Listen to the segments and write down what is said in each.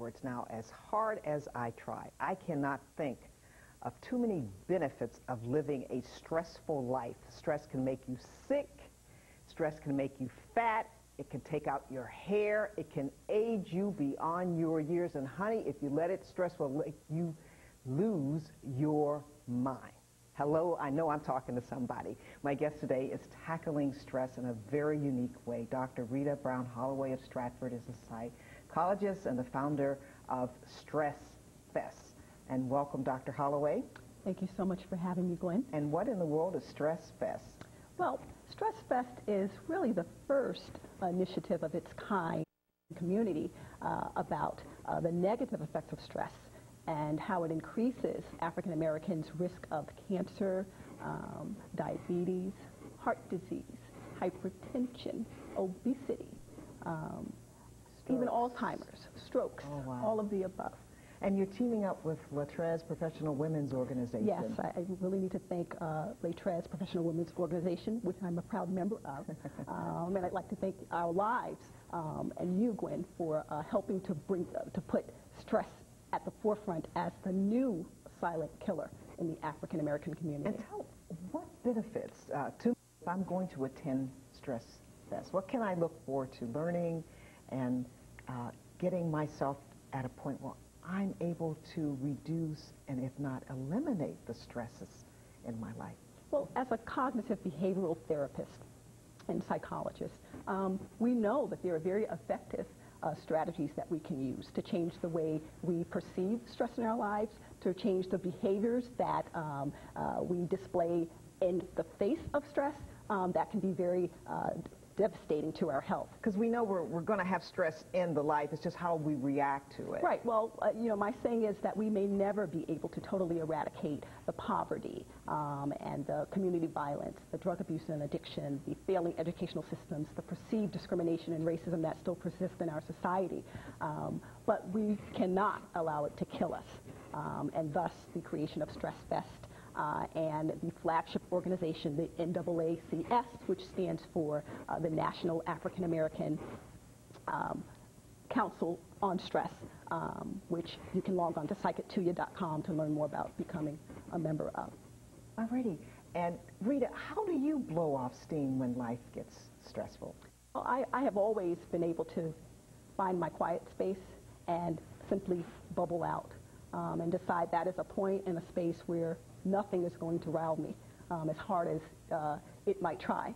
afterwards. Now, as hard as I try, I cannot think of too many benefits of living a stressful life. Stress can make you sick. Stress can make you fat. It can take out your hair. It can age you beyond your years. And honey, if you let it, stress will make you lose your mind. Hello, I know I'm talking to somebody. My guest today is tackling stress in a very unique way. Dr. Rita Brown-Holloway of Stratford is a psychologist and the founder of StressFest. And welcome, Dr. Holloway. Thank you so much for having me, Gwen. And what in the world is StressFest? Well, StressFest is really the first initiative of its kind in the community about the negative effects of stress and how it increases African Americans' risk of cancer, diabetes, heart disease, hypertension, obesity, even Alzheimer's, strokes, all of the above. And you're teaming up with LaTrez Professional Women's Organization. Yes, I really need to thank LaTrez Professional Women's Organization, which I'm a proud member of. And I'd like to thank Our Lives and you, Gwen, for helping to put stress at the forefront as the new silent killer in the African American community. And tell what benefits to if I'm going to attend StressFest? What can I look forward to learning and getting myself at a point where I'm able to reduce and if not eliminate the stresses in my life? Well, as a cognitive behavioral therapist and psychologist, we know that there are very effective strategies that we can use to change the way we perceive stress in our lives, to change the behaviors that we display in the face of stress that can be very devastating to our health. Because we know we're going to have stress in the life. It's just how we react to it. Right. Well, you know, my saying is that we may never be able to totally eradicate the poverty and the community violence, the drug abuse and addiction, the failing educational systems, the perceived discrimination and racism that still persists in our society. But we cannot allow it to kill us. And thus, the creation of StressFest and the flagship organization, the NAACS, which stands for the National African American Council on Stress, which you can log on to psychituya.com to learn more about becoming a member of. Alrighty. And Rita, how do you blow off steam when life gets stressful? Well, I have always been able to find my quiet space and simply bubble out and decide that is a point in a space where nothing is going to rile me as hard as it might try.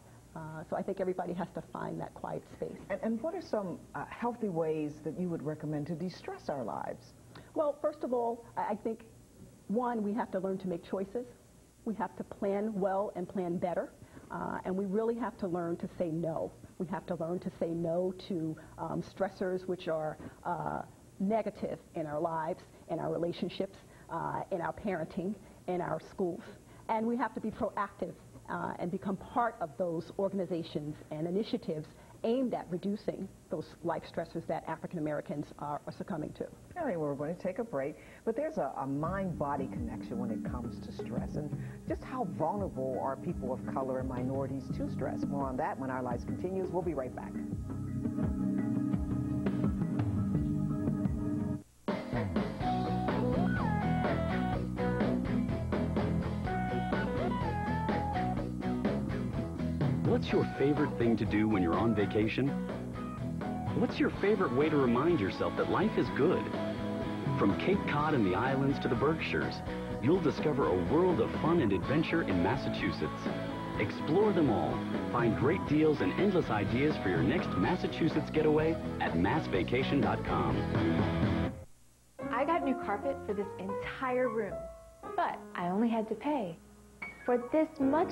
So I think everybody has to find that quiet space. And what are some healthy ways that you would recommend to de-stress our lives? Well, first of all, I think, one, we have to learn to make choices. We have to plan well and plan better. And we really have to learn to say no. We have to learn to say no to stressors which are negative in our lives, in our relationships, in our parenting, in our schools. And we have to be proactive and become part of those organizations and initiatives aimed at reducing those life stressors that African Americans are succumbing to. All right, well, we're going to take a break, but there's a mind-body connection when it comes to stress, and just how vulnerable are people of color and minorities to stress. More on that when Our Lives continues. We'll be right back. What's your favorite thing to do when you're on vacation? What's your favorite way to remind yourself that life is good? From Cape Cod and the islands to the Berkshires, you'll discover a world of fun and adventure in Massachusetts. Explore them all. Find great deals and endless ideas for your next Massachusetts getaway at massvacation.com. I got new carpet for this entire room, but I only had to pay for this much.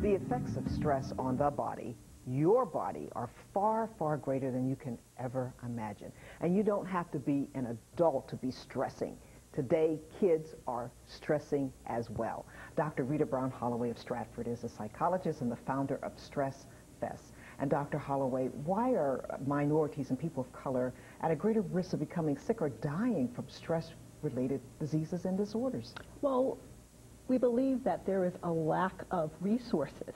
The effects of stress on the body, your body, are far, far greater than you can ever imagine. And you don't have to be an adult to be stressing. Today, kids are stressing as well. Dr. Rita Brown-Holloway of Stratford is a psychologist and the founder of StressFest. And Dr. Holloway, why are minorities and people of color at a greater risk of becoming sick or dying from stress stress-related diseases and disorders? Well, we believe that there is a lack of resources,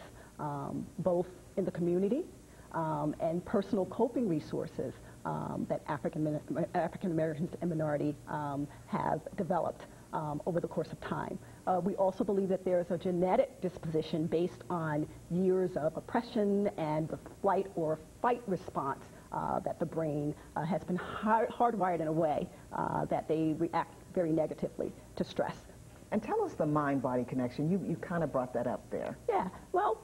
both in the community and personal coping resources that African Americans and minority have developed over the course of time. We also believe that there is a genetic disposition based on years of oppression and the flight or fight response that the brain has been hardwired in a way that they react very negatively to stress. And tell us the mind-body connection. You kind of brought that up there. Yeah, well,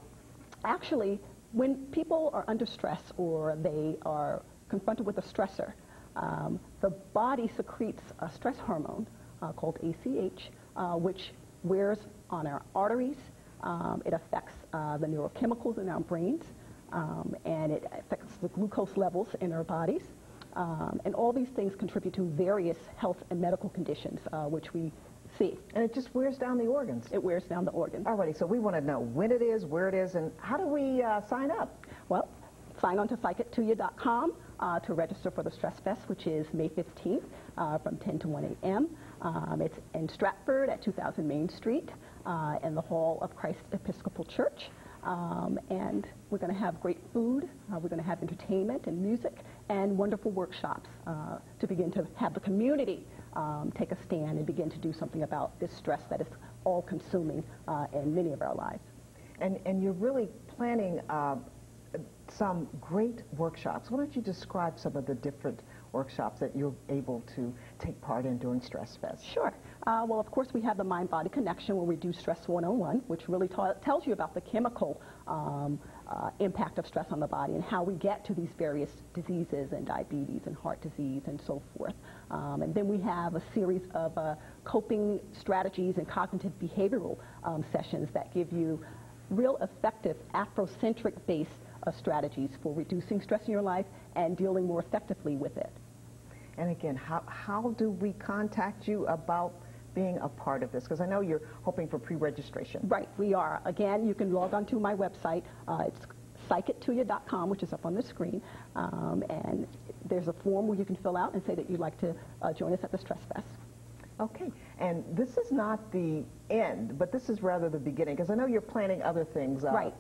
actually, when people are under stress or they are confronted with a stressor, the body secretes a stress hormone called ACH, which wears on our arteries. It affects the neurochemicals in our brains, and it affects the glucose levels in our bodies. And all these things contribute to various health and medical conditions, which we see. And it just wears down the organs. It wears down the organs. Alrighty, so we want to know when it is, where it is, and how do we sign up? Well, sign on to psychictoya.com to register for the StressFest, which is May 15th from 10 to 1 a.m. It's in Stratford at 2000 Main Street in the Hall of Christ Episcopal Church. And we're going to have great food, we're going to have entertainment and music, and wonderful workshops to begin to have the community take a stand and begin to do something about this stress that is all-consuming in many of our lives. And you're really planning some great workshops. Why don't you describe some of the different workshops that you're able to take part in during StressFest? Sure. Well, of course, we have the Mind-Body Connection where we do Stress 101, which really tells you about the chemical impact of stress on the body and how we get to these various diseases and diabetes and heart disease and so forth. And then we have a series of coping strategies and cognitive behavioral sessions that give you real effective Afrocentric-based strategies for reducing stress in your life and dealing more effectively with it. And again, how do we contact you about being a part of this? Because I know you're hoping for pre-registration. Right, we are. Again, you can log on to my website. It's psychictoya.com, which is up on the screen. And there's a form where you can fill out and say that you'd like to join us at the StressFest. Okay, and this is not the end, but this is rather the beginning, because I know you're planning other things. Right,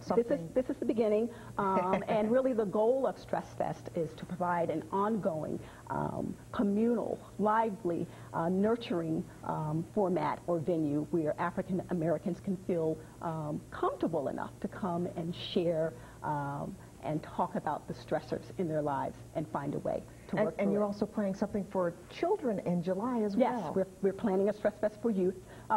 this is the beginning, and really the goal of StressFest is to provide an ongoing, communal, lively, nurturing format or venue where African Americans can feel comfortable enough to come and share and talk about the stressors in their lives and find a way to work through And you're it. also planning something for children in July as well. Yes, we're planning a StressFest for youth.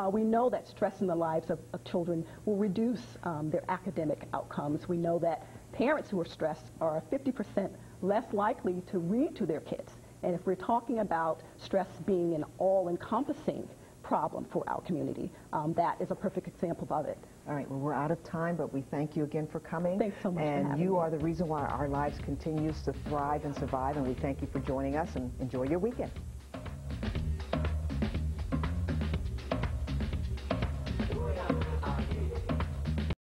We know that stress in the lives of children will reduce their academic outcomes. We know that parents who are stressed are 50% less likely to read to their kids. And if we're talking about stress being an all-encompassing problem for our community, that is a perfect example of it. All right, well, we're out of time, but we thank you again for coming. Thanks so much for having And you me. are the reason why our lives continues to thrive and survive, and we thank you for joining us, and enjoy your weekend.